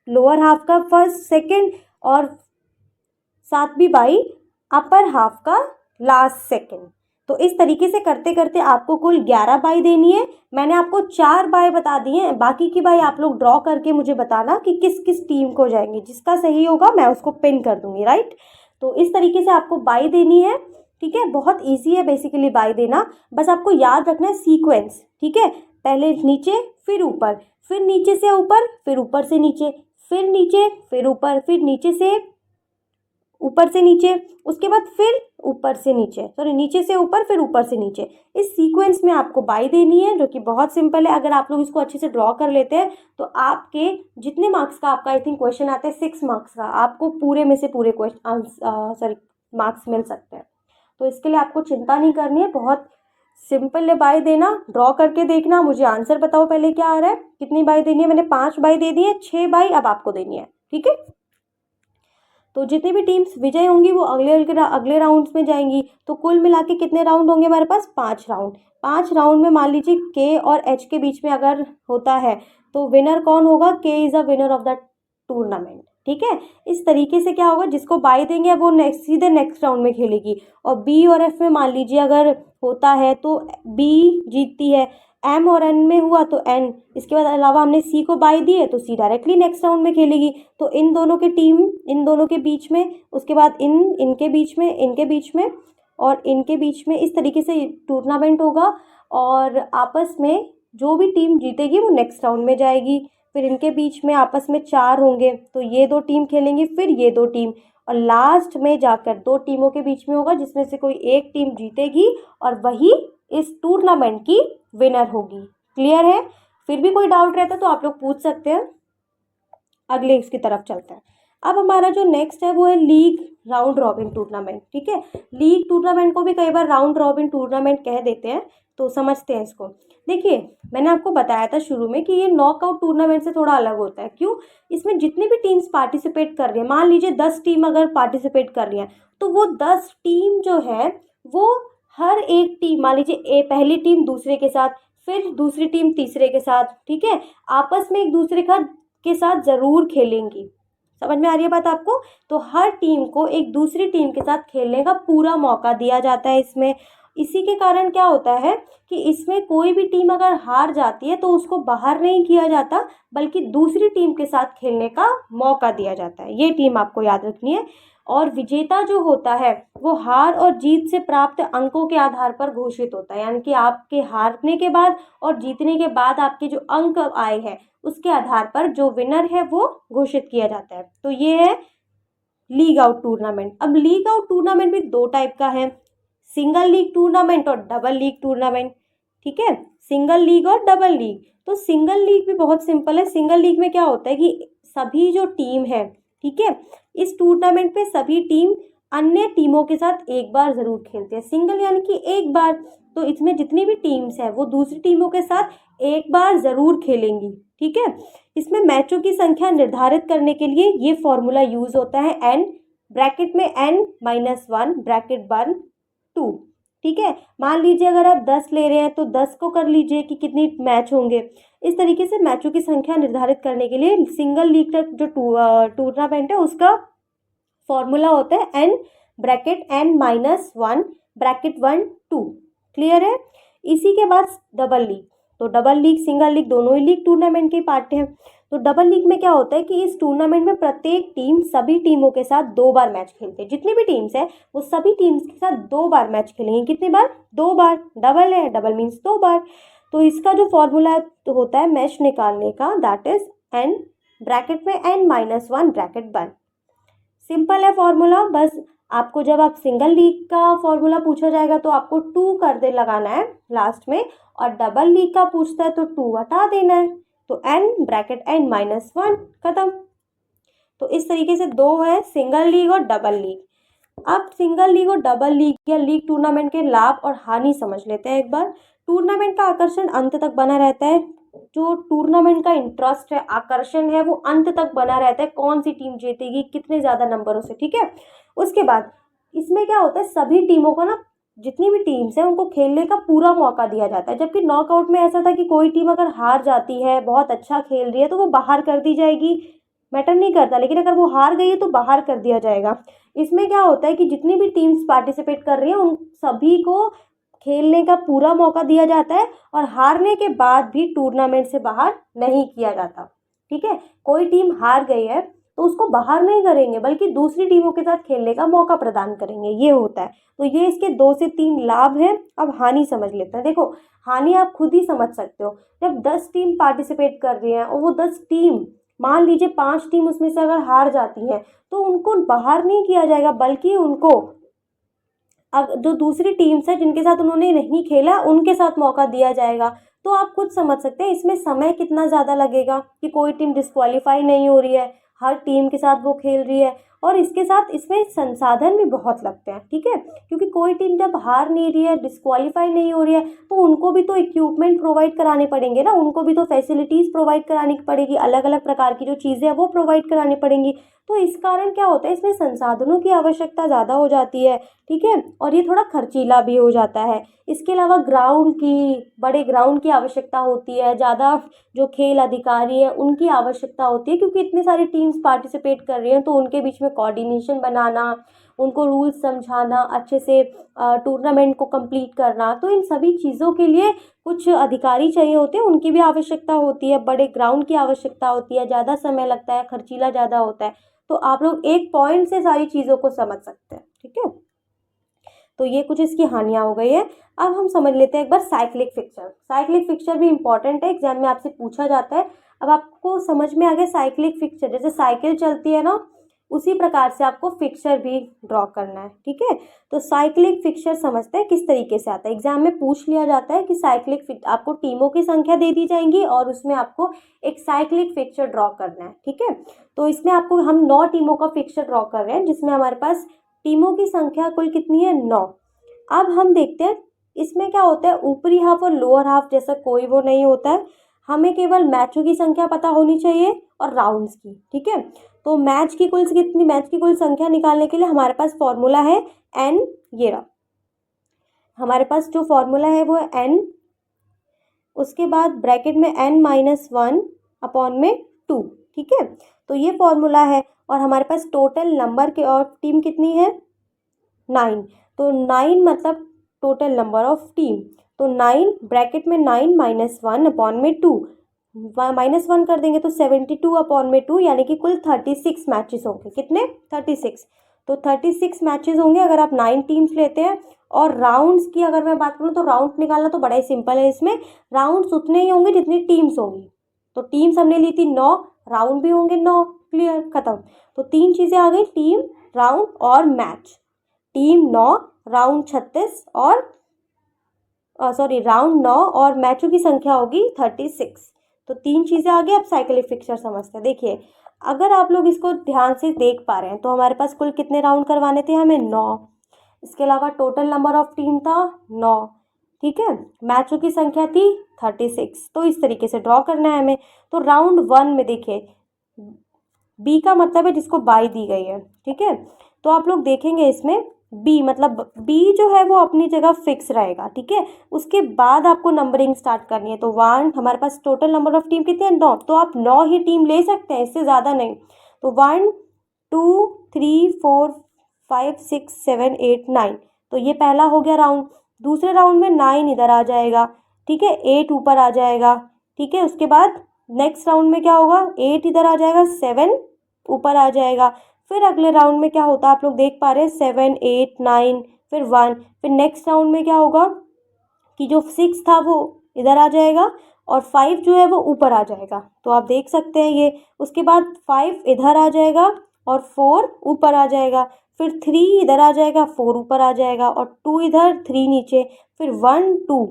लोअर हाफ का फर्स्ट सेकंड, और सातवीं बाई अपर हाफ का लास्ट सेकंड। तो इस तरीके से करते करते आपको कुल 11 बाई देनी है। मैंने आपको 4 बाई बता दी हैं, बाकी की बाई आप लोग ड्रॉ करके मुझे बताना कि किस किस टीम को जाएंगे। जिसका सही होगा मैं उसको पिन कर दूंगी, राइट। तो इस तरीके से आपको बाई देनी है। ठीक है, बहुत ईजी है बेसिकली बाई देना, बस आपको याद रखना है सीक्वेंस। ठीक है, पहले नीचे फिर ऊपर, फिर नीचे से ऊपर, फिर ऊपर से नीचे, फिर नीचे, फिर ऊपर, फिर नीचे से ऊपर से नीचे, उसके बाद फिर ऊपर से नीचे, सॉरी नीचे से ऊपर, फिर ऊपर से नीचे। इस सीक्वेंस में आपको बाई देनी है, जो कि बहुत सिंपल है। अगर आप लोग इसको अच्छे से ड्रॉ कर लेते हैं तो आपके जितने मार्क्स का आपका आई थिंक क्वेश्चन आते हैं 6 मार्क्स का, आपको पूरे में से पूरे क्वेश्चन मार्क्स मिल सकते हैं। तो इसके लिए आपको चिंता नहीं करनी है, बहुत सिंपल है बाई देना। ड्रॉ करके देखना, मुझे आंसर बताओ पहले क्या आ रहा है, कितनी बाई देनी है। मैंने 5 बाई दे दी है, 6 बाई अब आपको देनी है। ठीक है, तो जितनी भी टीम्स विजय होंगी वो अगले राउंड्स में जाएंगी। तो कुल मिला के कितने राउंड होंगे हमारे पास, 5 राउंड। 5 राउंड में मान लीजिए के और एच के बीच में अगर होता है तो विनर कौन होगा, के is a winner of the tournament. ठीक है, इस तरीके से क्या होगा, जिसको बाई देंगे वो सीधे नेक्स्ट राउंड में खेलेगी। और बी और एफ में मान लीजिए अगर होता है तो बी जीतती है, एम और एन में हुआ तो एन, इसके बाद अलावा हमने सी को बाई दी है तो सी डायरेक्टली नेक्स्ट राउंड में खेलेगी। तो इन दोनों के टीम इन दोनों के बीच में, उसके बाद इनके बीच में, इनके बीच में और इनके बीच में, इस तरीके से टूर्नामेंट होगा। और आपस में जो भी टीम जीतेगी वो नेक्स्ट राउंड में जाएगी। फिर इनके बीच में आपस में 4 होंगे तो ये 2 टीम खेलेंगी, फिर ये 2 टीम, और लास्ट में जाकर 2 टीमों के बीच में होगा जिसमें से कोई एक टीम जीतेगी और वही इस टूर्नामेंट की विनर होगी। क्लियर है। फिर भी कोई डाउट रहता है तो आप लोग पूछ सकते हैं। अगले इसकी तरफ चलते हैं। अब हमारा जो नेक्स्ट है वो है लीग राउंड रॉबिन टूर्नामेंट। ठीक है, लीग टूर्नामेंट को भी कई बार राउंड रॉबिन टूर्नामेंट कह देते हैं, तो समझते हैं इसको। देखिए, मैंने आपको बताया था शुरू में कि ये नॉकआउट टूर्नामेंट से थोड़ा अलग होता है। क्यों, इसमें जितनी भी टीम्स पार्टिसिपेट कर रही है, मान लीजिए 10 टीम अगर पार्टिसिपेट कर रही है तो वो 10 टीम जो है वो हर एक टीम, मान लीजिए पहली टीम दूसरे के साथ, फिर दूसरी टीम तीसरे के साथ, ठीक है, आपस में एक दूसरे के साथ ज़रूर खेलेंगी। समझ में आ रही है बात आपको। तो हर टीम को एक दूसरी टीम के साथ खेलने का पूरा मौका दिया जाता है इसमें। इसी के कारण क्या होता है कि इसमें कोई भी टीम अगर हार जाती है तो उसको बाहर नहीं किया जाता, बल्कि दूसरी टीम के साथ खेलने का मौका दिया जाता है। ये टीम आपको याद रखनी है। और विजेता जो होता है वो हार और जीत से प्राप्त अंकों के आधार पर घोषित होता है, यानी कि आपके हारने के बाद और जीतने के बाद आपके जो अंक आए हैं उसके आधार पर जो विनर है वो घोषित किया जाता है। तो ये है लीग आउट टूर्नामेंट। अब लीग आउट टूर्नामेंट भी दो टाइप का है, सिंगल लीग टूर्नामेंट और डबल लीग टूर्नामेंट। ठीक है, सिंगल लीग और डबल लीग। तो सिंगल लीग भी बहुत सिंपल है। सिंगल लीग में क्या होता है कि सभी जो टीम है, ठीक है, इस टूर्नामेंट पे सभी टीम अन्य टीमों के साथ एक बार ज़रूर खेलते हैं। सिंगल यानी कि एक बार, तो इसमें जितनी भी टीम्स हैं वो दूसरी टीमों के साथ एक बार ज़रूर खेलेंगी। ठीक है, इसमें मैचों की संख्या निर्धारित करने के लिए ये फॉर्मूला यूज़ होता है, n ब्रैकेट में n-1 ब्रैकेट 1 2। ठीक है, मान लीजिए अगर आप 10 ले रहे हैं तो 10 को कर लीजिए कि कितनी मैच होंगे। इस तरीके से मैचों की संख्या निर्धारित करने के लिए सिंगल लीग का जो टूर्नामेंट है उसका फॉर्मूला होता है n bracket n-1 bracket 1 2। Clear है। इसी के बाद डबल लीग। तो डबल लीग सिंगल लीग दोनों ही लीग टूर्नामेंट के पार्ट हैं। तो डबल लीग में क्या होता है कि इस टूर्नामेंट में प्रत्येक टीम सभी टीमों के साथ 2 बार मैच खेलते हैं। जितनी भी टीम्स है वो सभी टीम्स के साथ 2 बार मैच खेलेंगे। कितनी बार? 2 बार। डबल है, डबल मीन्स 2 बार। तो इसका जो फॉर्मूला होता है मैच निकालने का, दैट इज n ब्रैकेट में n-1 ब्रैकेट 1। सिंपल है फॉर्मूला। बस आपको जब आप सिंगल लीग का फॉर्मूला पूछा जाएगा तो आपको 2 कर दे लगाना है लास्ट में, और डबल लीग का पूछता है तो 2 हटा देना है। तो n ब्रैकेट n-1 खत्म। तो इस तरीके से 2 है सिंगल लीग और डबल लीग। अब सिंगल लीग और डबल लीग या लीग टूर्नामेंट के लाभ और हानि समझ लेते हैं एक बार। टूर्नामेंट का आकर्षण अंत तक बना रहता है। जो टूर्नामेंट का इंटरेस्ट है, आकर्षण है, वो अंत तक बना रहता है। कौन सी टीम जीतेगी, कितने ज़्यादा नंबरों से। ठीक है, उसके बाद इसमें क्या होता है, सभी टीमों को ना, जितनी भी टीम्स हैं उनको खेलने का पूरा मौका दिया जाता है। जबकि नॉकआउट में ऐसा था कि कोई टीम अगर हार जाती है, बहुत अच्छा खेल रही है, तो वो बाहर कर दी जाएगी, मैटर नहीं करता। लेकिन अगर वो हार गई है तो बाहर कर दिया जाएगा। इसमें क्या होता है कि जितनी भी टीम्स पार्टिसिपेट कर रही हैं उन सभी को खेलने का पूरा मौका दिया जाता है, और हारने के बाद भी टूर्नामेंट से बाहर नहीं किया जाता। ठीक है, कोई टीम हार गई है तो उसको बाहर नहीं करेंगे, बल्कि दूसरी टीमों के साथ खेलने का मौका प्रदान करेंगे। ये होता है। तो ये इसके 2 से 3 लाभ हैं। अब हानि समझ लेते हैं। देखो, हानि आप खुद ही समझ सकते हो। जब 10 टीम पार्टिसिपेट कर रही हैं और वो 10 टीम, मान लीजिए 5 टीम उसमें से अगर हार जाती हैं तो उनको बाहर नहीं किया जाएगा, बल्कि उनको अब जो दूसरी टीम्स है जिनके साथ उन्होंने नहीं खेला उनके साथ मौका दिया जाएगा। तो आप खुद समझ सकते हैं इसमें समय कितना ज़्यादा लगेगा कि कोई टीम डिस्क्वालीफाई नहीं हो रही है, हर टीम के साथ वो खेल रही है, और इसके साथ इसमें संसाधन भी बहुत लगते हैं। ठीक है, क्योंकि कोई टीम जब हार नहीं रही है, डिस्क्वालीफाई नहीं हो रही है, तो उनको भी तो इक्विपमेंट प्रोवाइड कराने पड़ेंगे ना, उनको भी तो फैसिलिटीज़ प्रोवाइड करानी पड़ेगी, अलग अलग प्रकार की जो चीज़ें हैं वो प्रोवाइड करानी पड़ेंगी। तो इस कारण क्या होता है, इसमें संसाधनों की आवश्यकता ज़्यादा हो जाती है। ठीक है, और ये थोड़ा खर्चीला भी हो जाता है। इसके अलावा बड़े ग्राउंड की आवश्यकता होती है, ज़्यादा जो खेल अधिकारी हैं उनकी आवश्यकता होती है, क्योंकि इतनी सारी टीम्स पार्टिसिपेट कर रही हैं तो उनके बीच में कोऑर्डिनेशन बनाना, उनको रूल्स समझाना, अच्छे से टूर्नामेंट को कंप्लीट करना, तो इन सभी चीज़ों के लिए कुछ अधिकारी चाहिए होते हैं, उनकी भी आवश्यकता होती है, बड़े ग्राउंड की आवश्यकता होती है, ज़्यादा समय लगता है, खर्चीला ज़्यादा होता है। तो आप लोग एक पॉइंट से सारी चीज़ों को समझ सकते हैं। ठीक है, तो ये कुछ इसकी हानियाँ हो गई है। अब हम समझ लेते हैं एक बार साइक्लिक फिक्सर। साइक्लिक फिक्सर भी इंपॉर्टेंट है, एग्जाम में आपसे पूछा जाता है। अब आपको समझ में आ गया साइक्लिक फिक्सर, जैसे साइकिल चलती है ना, उसी प्रकार से आपको फिक्सर भी ड्रॉ करना है। ठीक है, तो साइक्लिक फिक्सर समझते हैं किस तरीके से आता है। एग्जाम में पूछ लिया जाता है कि आपको टीमों की संख्या दे दी जाएंगी और उसमें आपको एक साइक्लिक फिक्सर ड्रॉ करना है। ठीक है, तो इसमें आपको हम 9 टीमों का फिक्सर ड्रॉ कर रहे हैं, जिसमें हमारे पास टीमों की संख्या कुल कितनी है? 9। अब हम देखते हैं इसमें क्या होता है, ऊपरी हाफ और लोअर हाफ जैसा कोई वो नहीं होता है। हमें केवल मैचों की संख्या पता होनी चाहिए और राउंड्स की। ठीक है, तो मैच की कुल संख्या निकालने के लिए हमारे पास फॉर्मूला है n। ये रहा हमारे पास जो फॉर्मूला है वो है n, उसके बाद ब्रैकेट में n-1 अपॉन में 2। ठीक है, तो ये फॉर्मूला है, और हमारे पास टोटल नंबर के और टीम कितनी है? 9। तो 9 मतलब टोटल नंबर ऑफ टीम। तो 9 ब्रैकेट में 9-1 अपॉन में 2, -1 कर देंगे तो 72 अपॉन में 2, यानी कि कुल 36 मैचेस होंगे। कितने? 36। तो 36 मैचेस होंगे अगर आप 9 टीम्स लेते हैं। और राउंड्स की अगर मैं बात करूँ तो राउंड निकालना तो बड़ा ही सिंपल है। इसमें राउंड्स उतने ही होंगे जितनी टीम्स होंगी। तो टीम्स हमने ली थी 9, राउंड भी होंगे 9, क्लियर, खत्म। तो 3 चीज़ें आ गई, टीम, राउंड और मैच। टीम 9, राउंड 36 और सॉरी राउंड 9 और मैचों की संख्या होगी 36। तो 3 चीज़ें आ गई। अब साइक्लिक फिक्सर समझते हैं। देखिए अगर आप लोग इसको ध्यान से देख पा रहे हैं तो हमारे पास कुल कितने राउंड करवाने थे हमें? 9। इसके अलावा टोटल नंबर ऑफ टीम था 9, ठीक है। मैचों की संख्या थी 36। तो इस तरीके से ड्रॉ करना है हमें। तो राउंड 1 में देखिए बी का मतलब है जिसको बाई दी गई है, ठीक है। तो आप लोग देखेंगे इसमें बी मतलब बी जो है वो अपनी जगह फिक्स रहेगा, ठीक है। उसके बाद आपको नंबरिंग स्टार्ट करनी है। तो 1, हमारे पास टोटल नंबर ऑफ टीम कितने हैं? 9। तो आप 9 ही टीम ले सकते हैं, इससे ज़्यादा नहीं। तो 1 2 3 4 5 6 7 8 9। तो ये पहला हो गया राउंड। दूसरे राउंड में 9 इधर आ जाएगा, ठीक है, 8 ऊपर आ जाएगा, ठीक है। उसके बाद नेक्स्ट राउंड में क्या होगा? 8 इधर आ जाएगा, 7 ऊपर आ जाएगा। फिर अगले राउंड में क्या होता है आप लोग देख पा रहे हैं, 7 8 9 फिर 1। फिर नेक्स्ट राउंड में क्या होगा कि जो 6 था वो इधर आ जाएगा और 5 जो है वो ऊपर आ जाएगा। तो आप देख सकते हैं ये। उसके बाद 5 इधर आ जाएगा और 4 ऊपर आ जाएगा। फिर 3 इधर आ जाएगा, 4 ऊपर आ जाएगा और 2 इधर, 3 नीचे। फिर 1 2,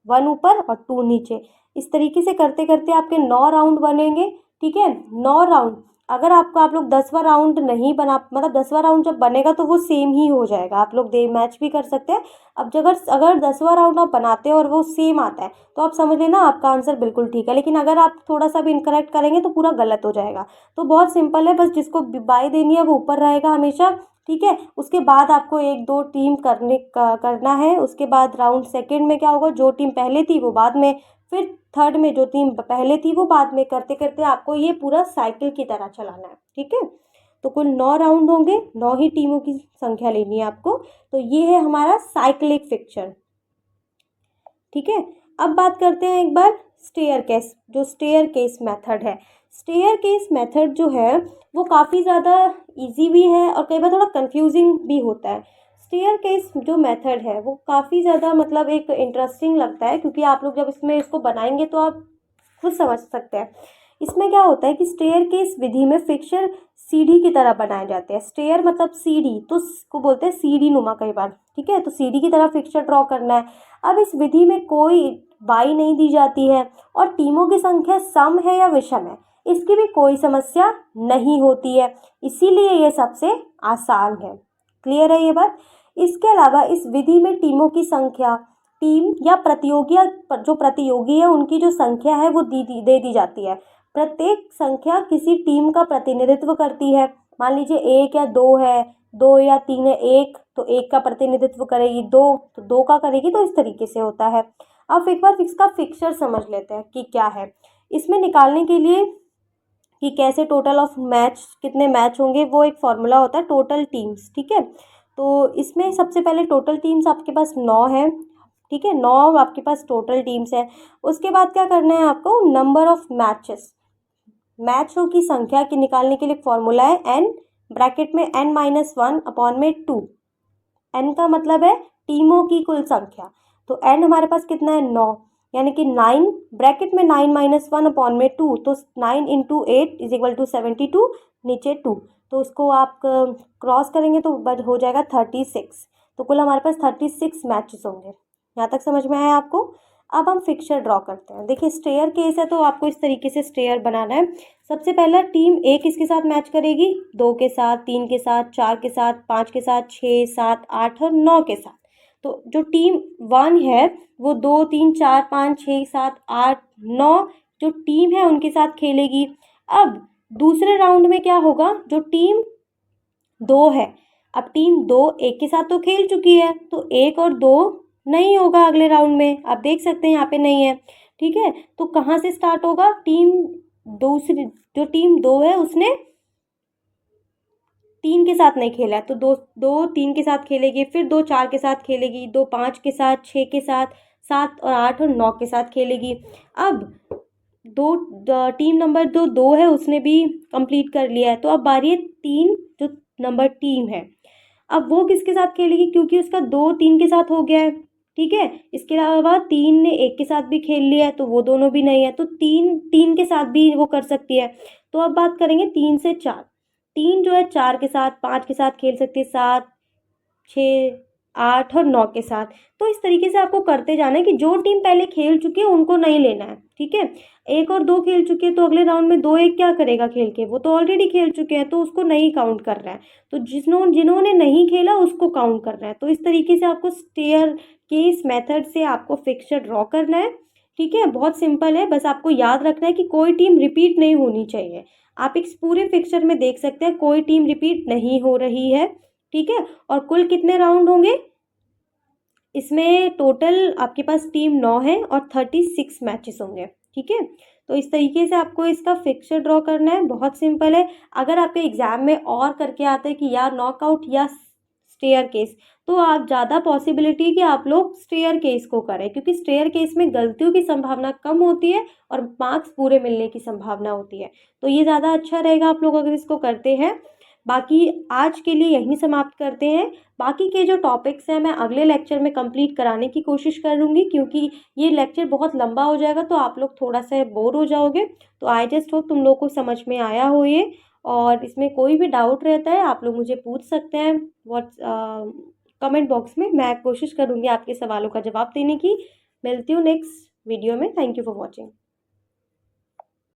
1 ऊपर और 2 नीचे। इस तरीके से करते करते आपके 9 राउंड बनेंगे, ठीक है। 9 राउंड। अगर आप लोग 10वां राउंड नहीं बना, मतलब 10वां राउंड जब बनेगा तो वो सेम ही हो जाएगा। आप लोग दे मैच भी कर सकते हैं। अब अगर 10वां राउंड आप बनाते हैं और वो सेम आता है तो आप समझ लेना आपका आंसर बिल्कुल ठीक है। लेकिन अगर आप थोड़ा सा भी इनकरेक्ट करेंगे तो पूरा गलत हो जाएगा। तो बहुत सिंपल है, बस जिसको बाई देनी है वो ऊपर रहेगा हमेशा, ठीक है। उसके बाद आपको 1 2 टीम करना है। उसके बाद राउंड सेकेंड में क्या होगा, जो टीम पहले थी वो बाद में, फिर थर्ड में जो टीम पहले थी वो बाद में, करते करते आपको ये पूरा साइकिल की तरह चलाना है, ठीक है। तो कुल 9 राउंड होंगे, 9 ही टीमों की संख्या लेनी है आपको। तो ये है हमारा साइक्लिक फिक्चर, ठीक है। अब बात करते हैं एक बार स्टेयर केस, जो स्टेयर केस मेथड है। स्टेयर केस मेथड जो है वो काफ़ी ज़्यादा इजी भी है और कई बार थोड़ा कंफ्यूजिंग भी होता है। स्टेयर केस जो मेथड है वो काफ़ी ज़्यादा मतलब एक इंटरेस्टिंग लगता है, क्योंकि आप लोग जब इसको बनाएंगे तो आप खुद समझ सकते हैं। इसमें क्या होता है कि स्टेयर केस विधि में फिक्सर सीढ़ी की तरह बनाए जाते हैं। स्टेयर मतलब सीढ़ी, तो इसको बोलते हैं सीढ़ी नुमा कई बार, ठीक है। तो सीढ़ी की तरह फिक्सर ड्रॉ करना है। अब इस विधि में कोई बाई नहीं दी जाती है और टीमों की संख्या सम है या विषम है, इसकी भी कोई समस्या नहीं होती है। इसीलिए ये सबसे आसान है। क्लियर है ये बात? इसके अलावा इस विधि में टीमों की संख्या, टीम या जो प्रतियोगी है उनकी जो संख्या है वो दे दी जाती है। प्रत्येक संख्या किसी टीम का प्रतिनिधित्व करती है। मान लीजिए 1 या 2 है, 2 या 3 है, 1 तो 1 का प्रतिनिधित्व करेगी, 2 तो 2 का करेगी। तो इस तरीके से होता है। अब एक बार इसका फिक्सर समझ लेते हैं कि क्या है। इसमें निकालने के लिए कि कैसे टोटल ऑफ मैच, कितने मैच होंगे, वो एक फॉर्मूला होता है टोटल टीम्स, ठीक है। तो इसमें सबसे पहले टोटल टीम्स आपके पास 9 है, ठीक है। 9 आपके पास टोटल टीम्स है। उसके बाद क्या करना है आपको, नंबर ऑफ मैचेस, मैचों की संख्या की निकालने के लिए फॉर्मूला है n, ब्रैकेट में n-1 अपॉन में 2। n का मतलब है टीमों की कुल संख्या। तो n हमारे पास कितना है, 9, यानी कि 9 ब्रैकेट में 9-1 अपॉन में 2। तो 9 इंटू 8 इज इक्वल टू 72, नीचे 2। तो उसको आप क्रॉस करेंगे तो हो जाएगा 36। तो कुल हमारे पास 36 मैचेस होंगे। यहाँ तक समझ में आया आपको? अब हम फिक्सर ड्रॉ करते हैं। देखिए स्टेयर केस है तो आपको इस तरीके से स्टेयर बनाना है। सबसे पहला टीम 1 किसके साथ मैच करेगी, 2 के साथ, 3 के साथ, 4 के साथ, 5 के साथ, 6 7 8 और 9 के साथ। तो जो टीम 1 है वो 2 3 4 5 6 7 8 9 जो टीम है उनके साथ खेलेगी। अब दूसरे राउंड में क्या होगा, जो टीम 2 है, अब टीम 2 1 के साथ तो खेल चुकी है तो 1 और 2 नहीं होगा अगले राउंड में। आप देख सकते हैं यहाँ पे नहीं है, ठीक है। तो कहाँ से स्टार्ट होगा, जो टीम 2 है उसने 3 के साथ नहीं खेला है तो 2 3 के साथ खेलेगी, फिर 2 4 के साथ खेलेगी, 2 5 के साथ, 6 के साथ, 7 और 8 और 9 के साथ खेलेगी। अब टीम नंबर 2 है उसने भी कंप्लीट कर लिया है। तो अब बारी है 3 जो नंबर टीम है, अब वो किसके साथ खेलेगी, क्योंकि उसका 2 3 के साथ हो गया है, ठीक है। इसके अलावा 3 ने 1 के साथ भी खेल लिया है, तो वो दोनों भी नहीं है, तो 3 3 के साथ भी वो कर सकती है। तो अब बात करेंगे 3 से 4। 3 जो है 4 के साथ, 5 के साथ खेल सकती है, 7, 6, 8 और 9 के साथ। तो इस तरीके से आपको करते जाना है कि जो टीम पहले खेल चुकी है उनको नहीं लेना है, ठीक है। 1 और 2 खेल चुके हैं, तो अगले राउंड में 2 1 क्या करेगा खेल के, वो तो ऑलरेडी खेल चुके हैं, तो उसको नहीं काउंट कर रहा है। तो जिन्होंने नहीं खेला उसको काउंट कर रहा है। तो इस तरीके से आपको स्टेयर केस मेथड से आपको फिक्सचर ड्रॉ करना है, ठीक है। बहुत सिंपल है, बस आपको याद रखना है कि कोई टीम रिपीट नहीं होनी चाहिए। आप इस पूरे फिक्सचर में देख सकते हैं कोई टीम रिपीट नहीं हो रही है, ठीक है। और कुल कितने राउंड होंगे इसमें, टोटल आपके पास टीम 9 है और 36 मैचेस होंगे, ठीक है। तो इस तरीके से आपको इसका फिक्सचर ड्रॉ करना है, बहुत सिंपल है। अगर आपके एग्जाम में और करके आता है कि यार नॉकआउट या स्टेयर केस, तो आप ज़्यादा पॉसिबिलिटी है कि आप लोग स्टेयर केस को करें, क्योंकि स्टेयर केस में गलतियों की संभावना कम होती है और मार्क्स पूरे मिलने की संभावना होती है। तो ये ज़्यादा अच्छा रहेगा आप लोग अगर इसको करते हैं। बाकी आज के लिए यहीं समाप्त करते हैं। बाकी के जो टॉपिक्स हैं मैं अगले लेक्चर में कंप्लीट कराने की कोशिश करूँगी, क्योंकि ये लेक्चर बहुत लंबा हो जाएगा तो आप लोग थोड़ा सा बोर हो जाओगे। तो आई जस्ट होप तुम लोग को समझ में आया हो ये। और इसमें कोई भी डाउट रहता है आप लोग मुझे पूछ सकते हैं कमेंट बॉक्स में। मैं कोशिश करूँगी आपके सवालों का जवाब देने की। मिलती हूँ नेक्स्ट वीडियो में। Thank you for watching.